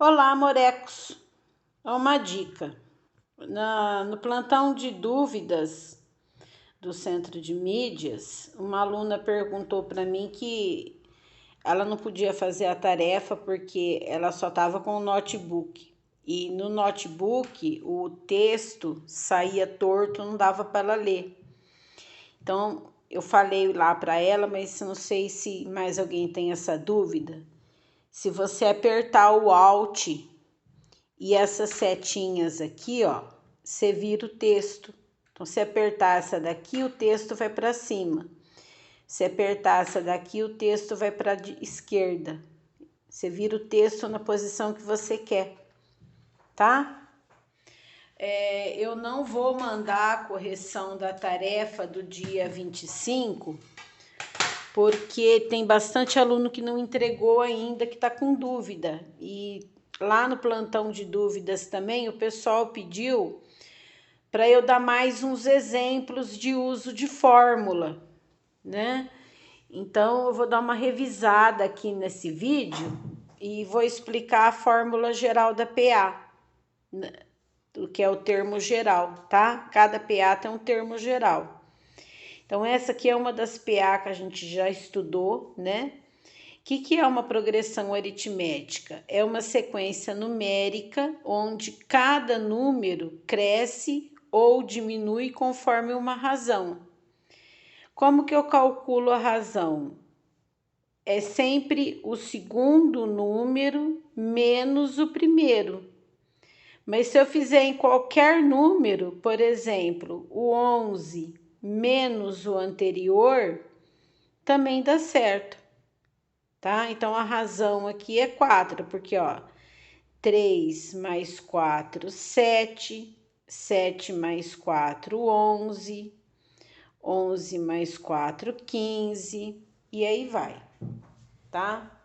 Olá, morecos! Uma dica. No plantão de dúvidas do Centro de Mídias, uma aluna perguntou para mim que ela não podia fazer a tarefa porque ela só estava com o notebook. E no notebook o texto saía torto, não dava para ela ler. Então eu falei lá para ela, mas não sei se mais alguém tem essa dúvida. Se você apertar o Alt e essas setinhas aqui, ó, você vira o texto. Então, se apertar essa daqui, o texto vai para cima. Se apertar essa daqui, o texto vai para a esquerda. Você vira o texto na posição que você quer, tá? Eu não vou mandar a correção da tarefa do dia 25, porque tem bastante aluno que não entregou ainda, que está com dúvida. E lá no plantão de dúvidas também, o pessoal pediu para eu dar mais uns exemplos de uso de fórmula, né? Então, eu vou dar uma revisada aqui nesse vídeo e vou explicar a fórmula geral da PA, o que é o termo geral, tá? Cada PA tem um termo geral. Então, essa aqui é uma das PA que a gente já estudou, né? O que é uma progressão aritmética? É uma sequência numérica onde cada número cresce ou diminui conforme uma razão. Como que eu calculo a razão? É sempre o segundo número menos o primeiro. Mas se eu fizer em qualquer número, por exemplo, o 11 menos o anterior, também dá certo, tá? Então, a razão aqui é 4, porque, ó, 3 mais 4, 7, 7 mais 4, 11, 11 mais 4, 15, e aí vai, tá?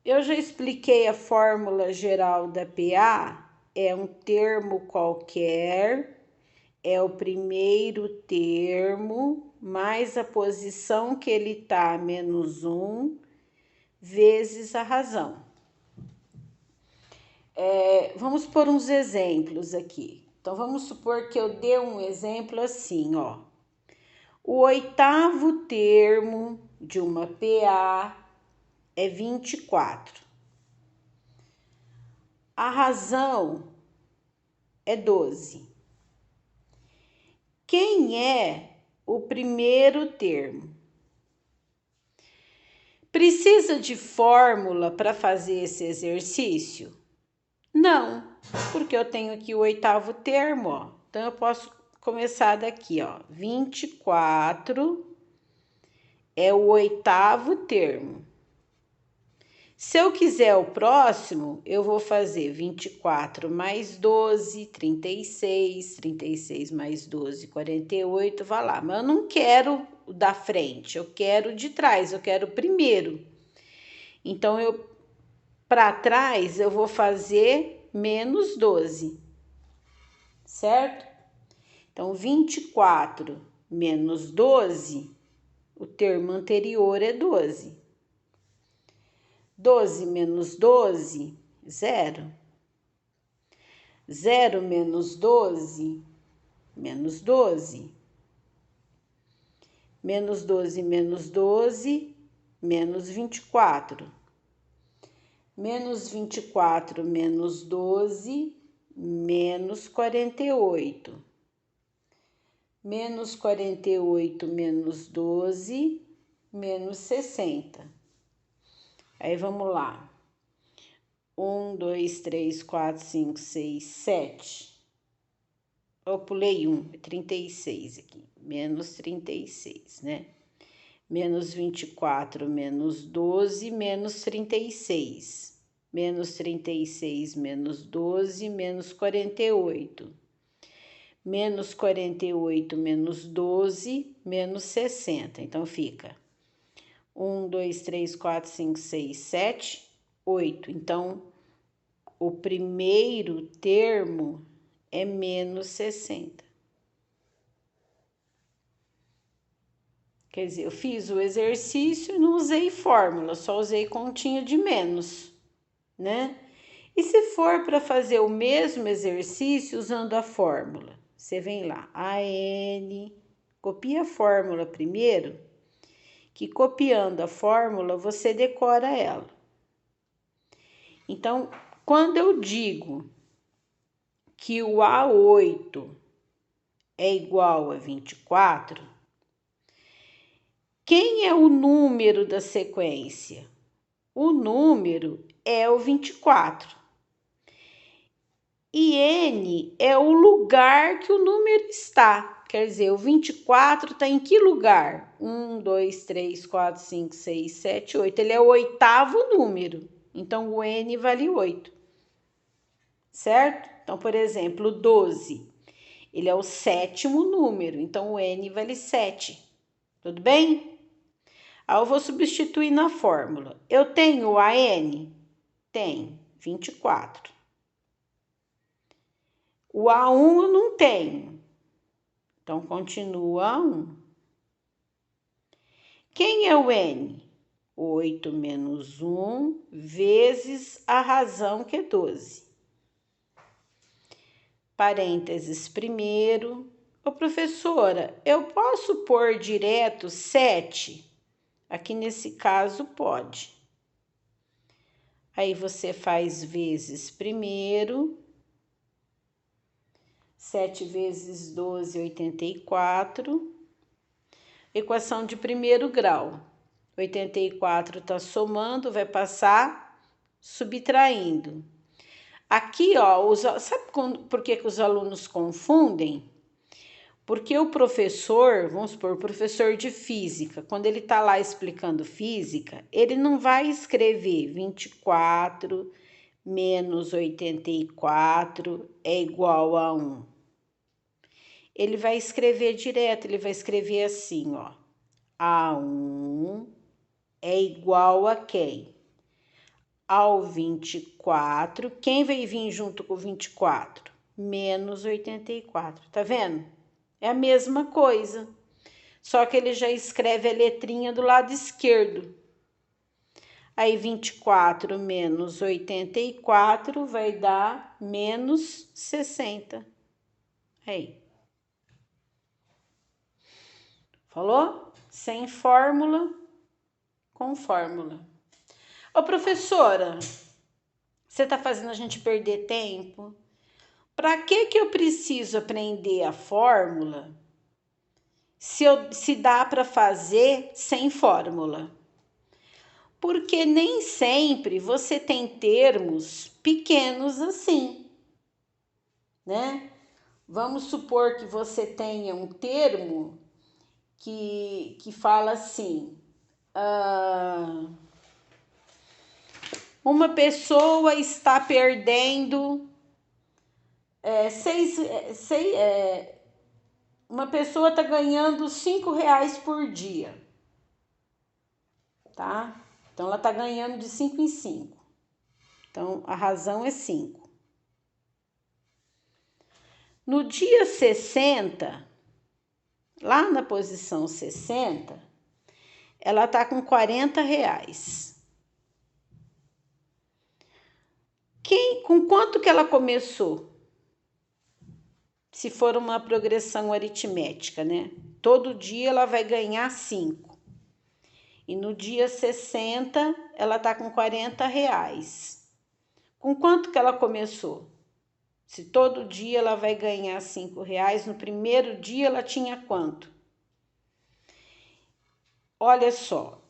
Eu já expliquei a fórmula geral da PA, é um termo qualquer, é o primeiro termo, mais a posição que ele tá, menos 1, vezes a razão. Vamos pôr uns exemplos aqui. Então, vamos supor que eu dê um exemplo assim, ó. O oitavo termo de uma PA é 24. A razão é 12. Quem é o primeiro termo? Precisa de fórmula para fazer esse exercício? Não, porque eu tenho aqui o oitavo termo, ó. Então, eu posso começar daqui, ó. 24 é o oitavo termo. Se eu quiser o próximo, eu vou fazer 24 mais 12, 36, 36 mais 12, 48, vai lá. Mas eu não quero o da frente, eu quero o de trás, eu quero o primeiro. Então, para trás, eu vou fazer menos 12, certo? Então, 24 menos 12, o termo anterior é 12. 12 menos 12, 0. 0 menos 12, menos 12. Menos 12 menos 12, menos 24. Menos 24 menos 12, menos 48. Menos 48 menos 12, menos 60. Aí vamos lá. 1, 2, 3, 4, 5, 6, 7. Eu pulei 1, 36 aqui. Menos 36, né? Menos 24, menos 12, menos 36. Menos 36, menos 12, menos 48. Menos 48, menos 12, menos 60. Então, fica 1, 2, 3, 4, 5, 6, 7, 8. Então, o primeiro termo é menos 60. Quer dizer, eu fiz o exercício e não usei fórmula, só usei continha de menos, né? E se for para fazer o mesmo exercício usando a fórmula, você vem lá, AN, copia a fórmula primeiro, que copiando a fórmula você decora ela. Então, quando eu digo que o A8 é igual a 24, quem é o número da sequência? O número é o 24. E N é o lugar que o número está. Quer dizer, o 24 está em que lugar? 1, 2, 3, 4, 5, 6, 7, 8. Ele é o oitavo número. Então, o N vale 8. Certo? Então, por exemplo, 12. Ele é o sétimo número. Então, o N vale 7. Tudo bem? Aí eu vou substituir na fórmula. Eu tenho a N? Tem, 24. O A1 eu não tenho. Então, continua A1. Quem é o N? 8 menos 1 vezes a razão, que é 12. Parênteses primeiro. Ô, professora, eu posso pôr direto 7? Aqui nesse caso, pode. Aí você faz vezes primeiro. 7 vezes 12, 84. Equação de primeiro grau. 84 está somando, vai passar subtraindo. Aqui, ó, sabe por que os alunos confundem? Porque o professor, vamos supor, o professor de física, quando ele está lá explicando física, ele não vai escrever 24 menos 84 é igual a 1. Ele vai escrever direto, ele vai escrever assim, ó. A1 é igual a quem? Ao 24. Quem vai vir junto com o 24? Menos 84. Tá vendo? É a mesma coisa. Só que ele já escreve a letrinha do lado esquerdo. Aí 24 menos 84 vai dar menos 60. Aí. Falou? Sem fórmula, com fórmula. Ô, professora, você tá fazendo a gente perder tempo? Para que eu preciso aprender a fórmula se dá para fazer sem fórmula? Porque nem sempre você tem termos pequenos assim, né? Vamos supor que você tenha um termo que fala assim, uma pessoa está perdendo uma pessoa está ganhando R$5 por dia, tá? Então, ela está ganhando de 5 em 5. Então, a razão é 5. No dia 60, lá na posição 60, ela está com R$40. Com quanto que ela começou? Se for uma progressão aritmética, né? Todo dia ela vai ganhar 5. E no dia 60, ela tá com R$40. Com quanto que ela começou? Se todo dia ela vai ganhar R$5, no primeiro dia ela tinha quanto? Olha só.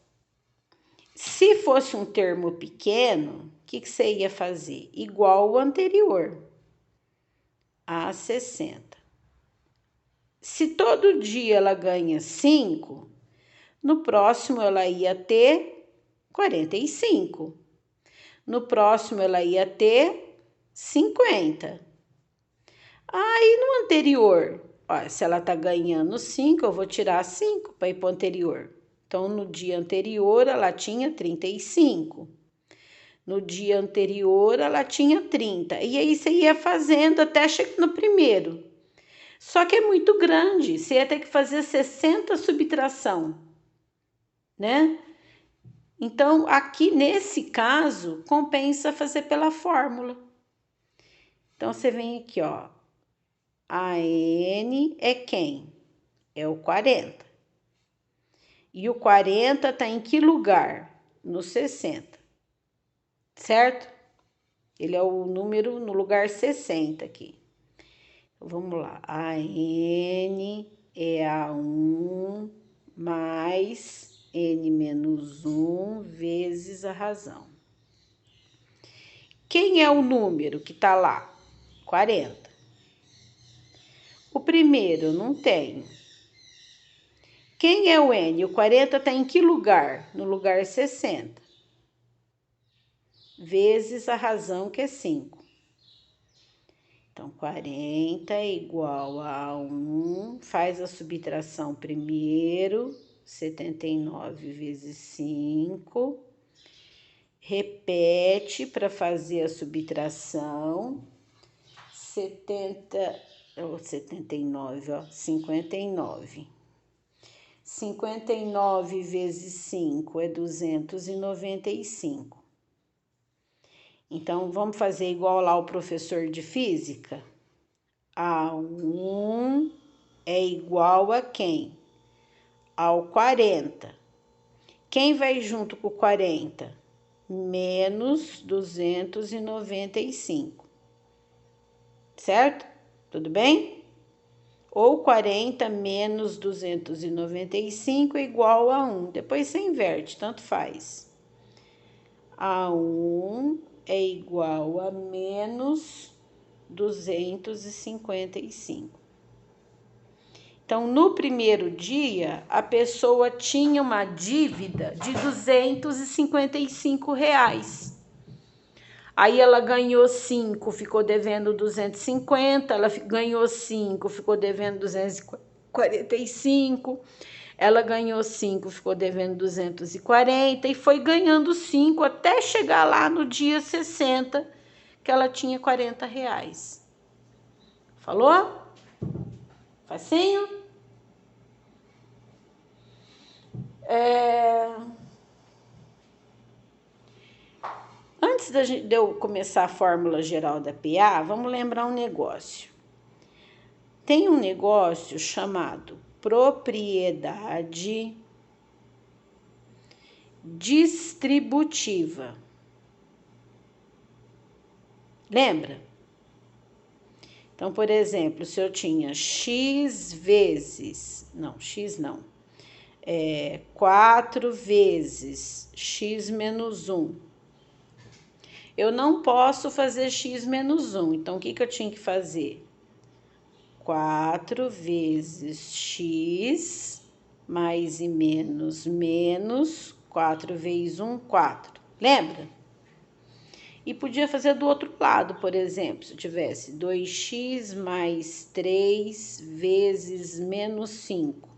Se fosse um termo pequeno, o que você ia fazer? Igual o anterior, a 60. Se todo dia ela ganha 5, no próximo ela ia ter 45. No próximo ela ia ter 50. Aí no anterior, ó, se ela tá ganhando 5, eu vou tirar 5 para ir para o anterior. Então, no dia anterior ela tinha 35. No dia anterior ela tinha 30. E aí você ia fazendo até chegar no primeiro. Só que é muito grande, você ia ter que fazer 60 subtração. né? Então, aqui nesse caso, compensa fazer pela fórmula. Então, você vem aqui, ó. A N é quem? É o 40. E o 40 tá em que lugar? No 60. Certo? Ele é o número no lugar 60 aqui. Então, vamos lá. A N é a 1 mais N menos 1 vezes a razão. Quem é o número que tá lá? 40. O primeiro não tem. Quem é o N? O 40 tá em que lugar? No lugar 60. Vezes a razão, que é 5. Então, 40 é igual a 1, faz a subtração primeiro, 79 vezes 5, repete para fazer a subtração, 79, ó, 59. 59 vezes 5 é 295. Então, vamos fazer igual lá o professor de física? A1 é igual a quem? Ao 40. Quem vai junto com o 40? Menos 295. Certo? Tudo bem? Ou 40 menos 295 é igual a 1. Depois você inverte, tanto faz. A1 é igual a menos 255. Então, no primeiro dia, a pessoa tinha uma dívida de R$ 255. Aí ela ganhou 5, ficou devendo 250, ela ganhou 5, ficou devendo 245, ela ganhou 5, ficou devendo 240 e foi ganhando 5 até chegar lá no dia 60, que ela tinha R$ 40. Falou? Facinho? Antes de eu começar a fórmula geral da PA, vamos lembrar um negócio. Tem um negócio chamado propriedade distributiva. Lembra? Então, por exemplo, se eu tinha x vezes, não, x não, 4 vezes x menos 1. Eu não posso fazer x menos 1, então o que eu tinha que fazer? 4 vezes x, mais e menos, menos, 4 vezes 1, 4. Lembra? E podia fazer do outro lado, por exemplo, se eu tivesse 2x mais 3 vezes menos 5.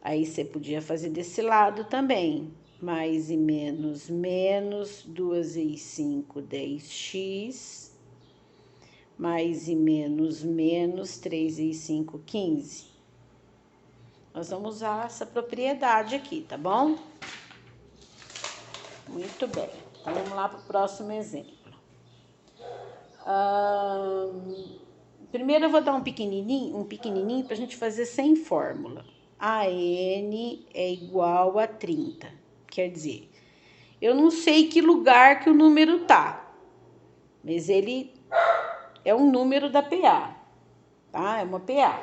Aí você podia fazer desse lado também. Mais e menos, menos, 2 vezes 5, 10x. Mais e menos, menos, 3 vezes 5, 15. Nós vamos usar essa propriedade aqui, tá bom? Muito bem. Então, vamos lá para o próximo exemplo. Primeiro eu vou dar um pequenininho para a gente fazer sem fórmula. A N é igual a 30. Quer dizer, eu não sei que lugar que o número tá, mas ele é um número da PA, tá? É uma PA.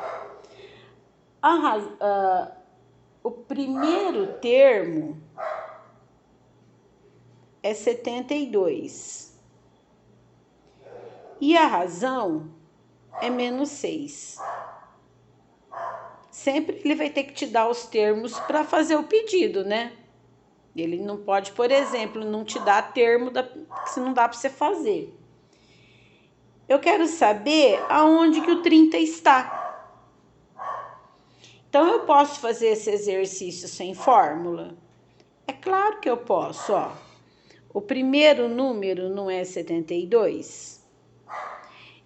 O primeiro termo é 72. E a razão é menos 6. Sempre ele vai ter que te dar os termos para fazer o pedido, né? Ele não pode, por exemplo, não te dar termo que não dá para você fazer. Eu quero saber aonde que o 30 está. Então, eu posso fazer esse exercício sem fórmula? É claro que eu posso, ó. O primeiro número não é 72?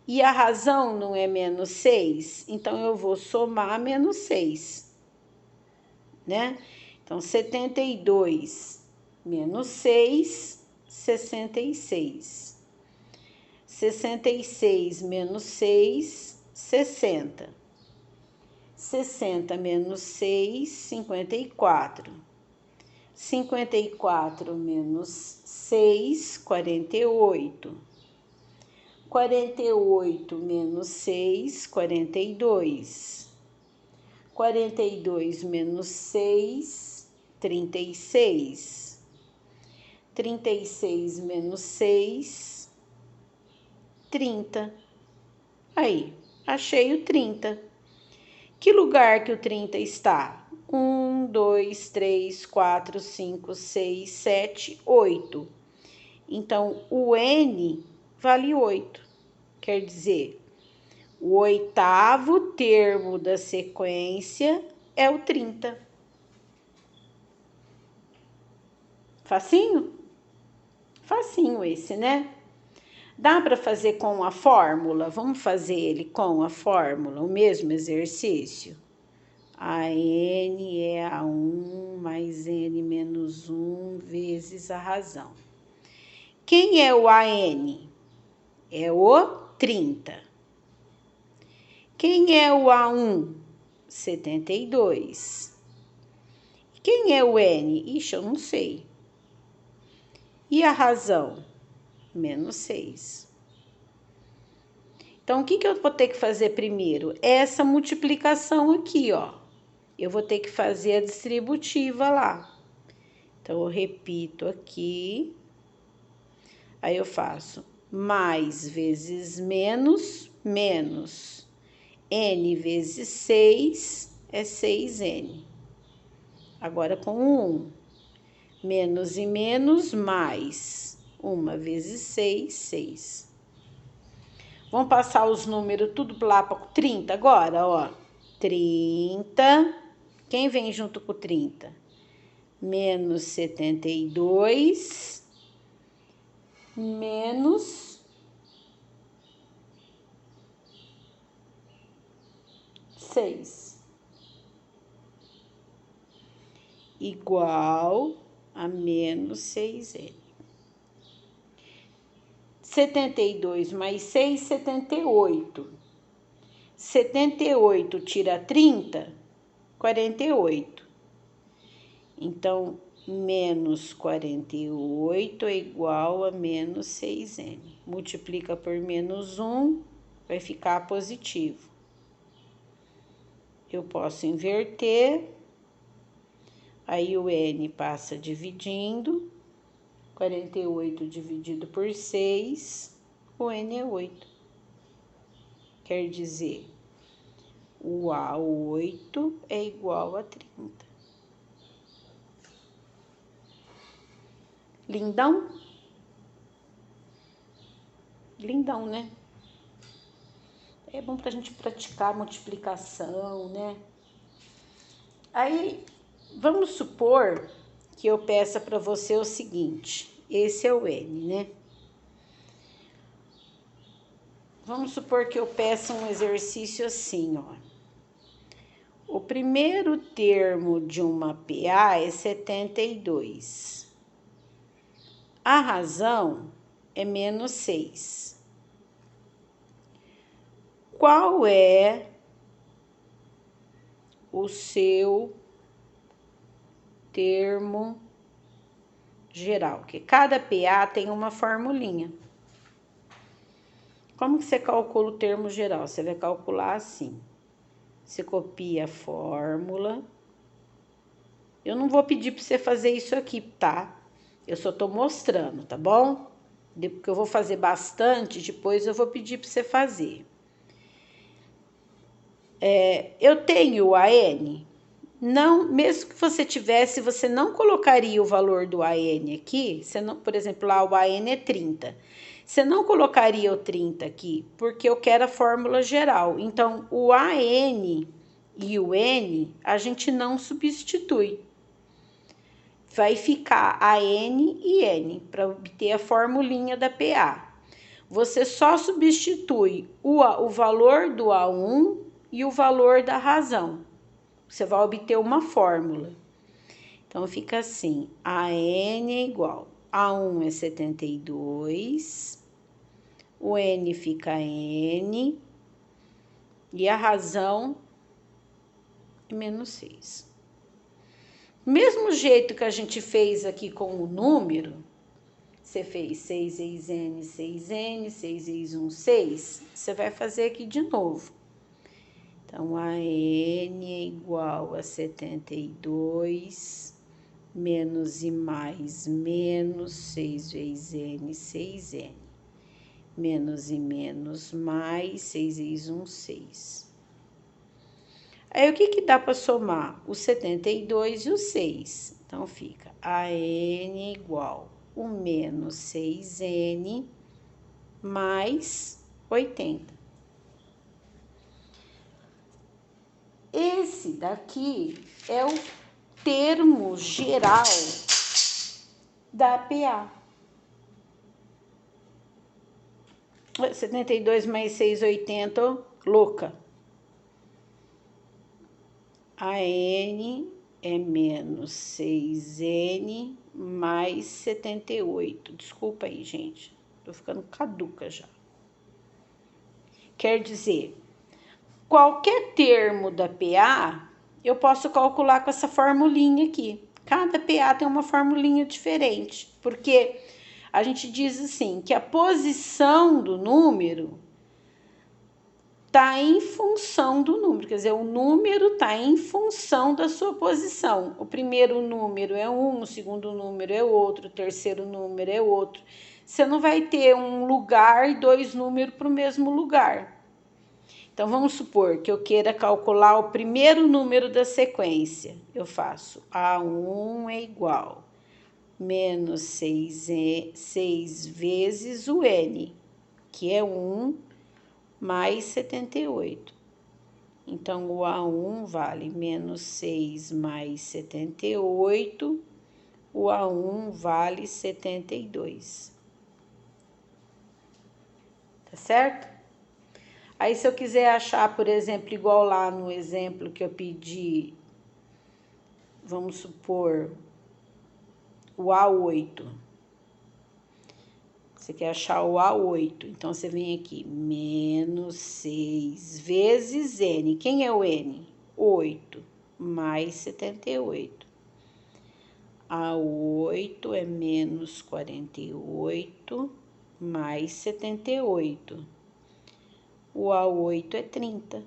E a razão não é menos 6? Então, eu vou somar menos 6, né? Então, 72 menos 6, 66. 66 menos 6, 60. 60 menos 6, 54. 54 menos 6, 48. 48 menos 6, 42. 42 menos 6, 36. 36 menos 6, 30. Aí, achei o 30. Que lugar que o 30 está? 1, 2, 3, 4, 5, 6, 7, 8. Então, o N vale 8. Quer dizer, o oitavo termo da sequência é o 30. Facinho? Facinho esse, né? Dá para fazer com a fórmula? Vamos fazer ele com a fórmula, o mesmo exercício. A N é a 1 mais N menos 1 vezes a razão. Quem é o AN? É o 30. Quem é o A1? 72. Quem é o N? Ixi, eu não sei. E a razão? Menos 6. Então, o que eu vou ter que fazer primeiro? Essa multiplicação aqui, ó. Eu vou ter que fazer a distributiva lá. Então, eu repito aqui. Aí, eu faço mais vezes menos, menos. N vezes 6 é 6N. Agora, com 1. Menos e menos, mais. 1 vezes 6, 6. Vamos passar os números tudo lá para 30 agora, ó. 30. Quem vem junto com 30? Menos 72. Menos 6. Igual a menos 6N. 72 mais 6, 78. 78 tira 30, 48. Então, menos 48 é igual a menos 6N. Multiplica por menos 1, vai ficar positivo. Eu posso inverter. Aí, o N passa dividindo. 48 dividido por 6, o N é 8. Quer dizer, o A8 é igual a 30. Lindão? Lindão, né? É bom pra gente praticar multiplicação, né? Aí, vamos supor que eu peça para você o seguinte. Esse é o N, né? Vamos supor que eu peça um exercício assim, ó. O primeiro termo de uma PA é 72. A razão é menos 6. Qual é o seu termo geral? Porque cada PA tem uma formulinha. Como que você calcula o termo geral? Você vai calcular assim. Você copia a fórmula. Eu não vou pedir para você fazer isso aqui, tá? Eu só tô mostrando, tá bom? Porque eu vou fazer bastante, depois eu vou pedir para você fazer. Eu tenho o AN? Não, mesmo que você tivesse, você não colocaria o valor do AN aqui. Você não, por exemplo, lá o AN é 30. Você não colocaria o 30 aqui, porque eu quero a fórmula geral. Então, o AN e o N, a gente não substitui. Vai ficar AN e N, para obter a formulinha da PA. Você só substitui o valor do A1 e o valor da razão. Você vai obter uma fórmula. Então, fica assim, AN é igual, A1 é 72, o N fica N, e a razão é menos 6. Mesmo jeito que a gente fez aqui com o número, você fez 6 vezes N, 6N, 6 vezes 1, 6, você vai fazer aqui de novo. Então, a N é igual a 72, menos e mais, menos 6 vezes N, 6N. Menos e menos, mais, 6 vezes 1, 6. Aí, o que dá para somar? O 72 e o 6. Então, fica a N é igual o menos 6N mais 80. Esse daqui é o termo geral da PA. 72 mais 6, 80, louca. A N é menos 6N mais 78. Desculpa aí, gente. Tô ficando caduca já. Quer dizer, qualquer termo da PA, eu posso calcular com essa formulinha aqui. Cada PA tem uma formulinha diferente, porque a gente diz assim, que a posição do número está em função do número, quer dizer, o número está em função da sua posição. O primeiro número é um, o segundo número é outro, o terceiro número é outro. Você não vai ter um lugar e dois números para o mesmo lugar. Então, vamos supor que eu queira calcular o primeiro número da sequência. Eu faço A1 é igual menos 6 vezes o N, que é 1, mais 78. Então, o A1 vale menos 6 mais 78, o A1 vale 72. Tá certo? Aí, se eu quiser achar, por exemplo, igual lá no exemplo que eu pedi, vamos supor, o A8. Você quer achar o A8, então você vem aqui, menos 6 vezes N. Quem é o N? 8, mais 78. A8 é menos 48, mais 78. O A8 é 30.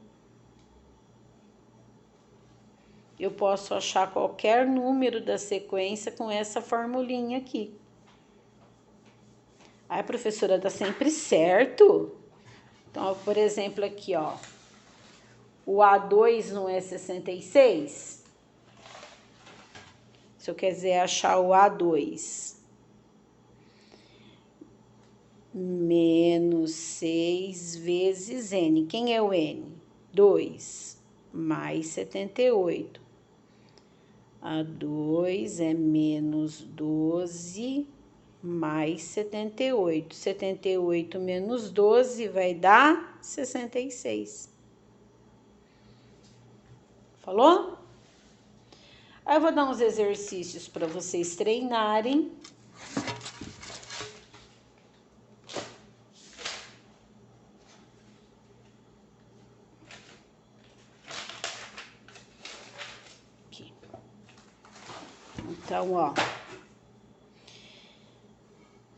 Eu posso achar qualquer número da sequência com essa formulinha aqui. Ai, professora, tá sempre certo? Então, por exemplo, aqui, ó. O A2 não é 66? Se eu quiser achar o A2. Menos 6 vezes N. Quem é o N? 2, mais 78. A2 é menos 12, mais 78. 78 menos 12 vai dar 66. Falou? Aí eu vou dar uns exercícios para vocês treinarem. Aqui. Então, ó.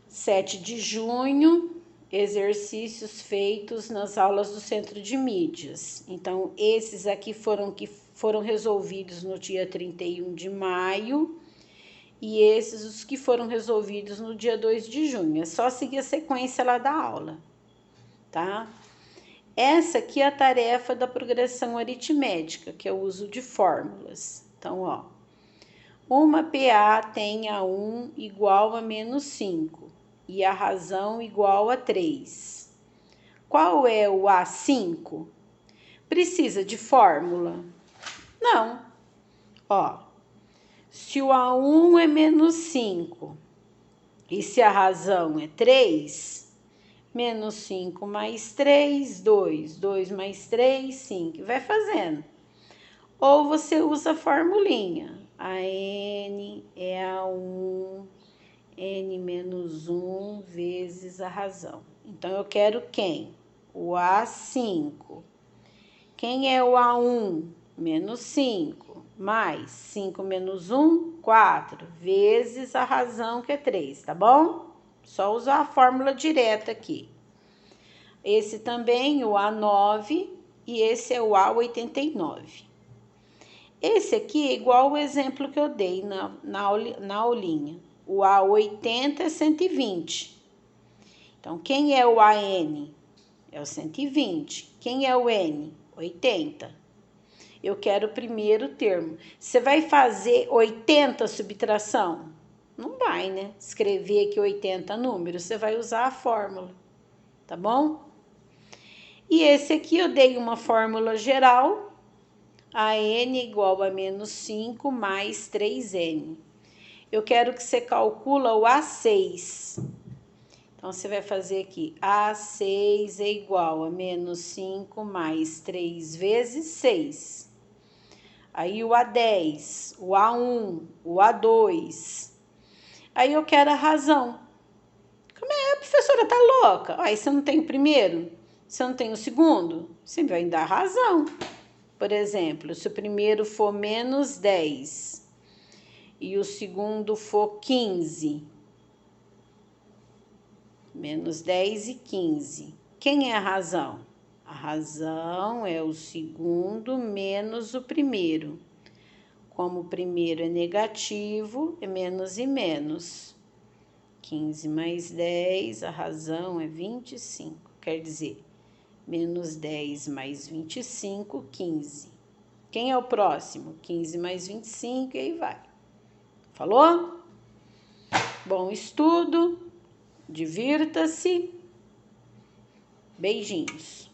7 de junho, exercícios feitos nas aulas do Centro de Mídias. Então, esses aqui foram resolvidos no dia 31 de maio e esses os que foram resolvidos no dia 2 de junho. É só seguir a sequência lá da aula, tá? Essa aqui é a tarefa da progressão aritmética, que é o uso de fórmulas. Então, ó, uma PA tem A1 igual a menos 5. E a razão igual a 3. Qual é o A5? Precisa de fórmula? Não. Ó, se o A1 é menos 5 e se a razão é 3, menos 5 mais 3, 2. 2 mais 3, 5. Vai fazendo. Ou você usa a formulinha. A n é a 1, n menos 1 vezes a razão. Então, eu quero quem? O A5. Quem é o A1? Menos 5. Mais 5 menos 1, 4. Vezes a razão, que é 3, tá bom? Só usar a fórmula direta aqui. Esse também, o A9, e esse é o A89. Esse aqui é igual o exemplo que eu dei na aulinha. O A80 é 120. Então, quem é o AN? É o 120. Quem é o N? 80. Eu quero o primeiro termo. Você vai fazer 80 subtração? Não vai, né? Escrever aqui 80 números. Você vai usar a fórmula, tá bom? E esse aqui eu dei uma fórmula geral. A n igual a menos 5 mais 3n. Eu quero que você calcula o A6. Então, você vai fazer aqui, A6 é igual a menos 5 mais 3 vezes 6. Aí, o A10, o A1, o A2. Aí, eu quero a razão. Como é, professora, tá louca? Aí, você não tem o primeiro? Você não tem o segundo? Você vai dar razão. Por exemplo, se o primeiro for menos 10 e o segundo for 15, menos 10 e 15, quem é a razão? A razão é o segundo menos o primeiro. Como o primeiro é negativo, é menos e menos. 15 mais 10, a razão é 25. Quer dizer, menos 10 mais 25, 15. Quem é o próximo? 15 mais 25 e aí vai. Falou? Bom estudo, divirta-se. Beijinhos.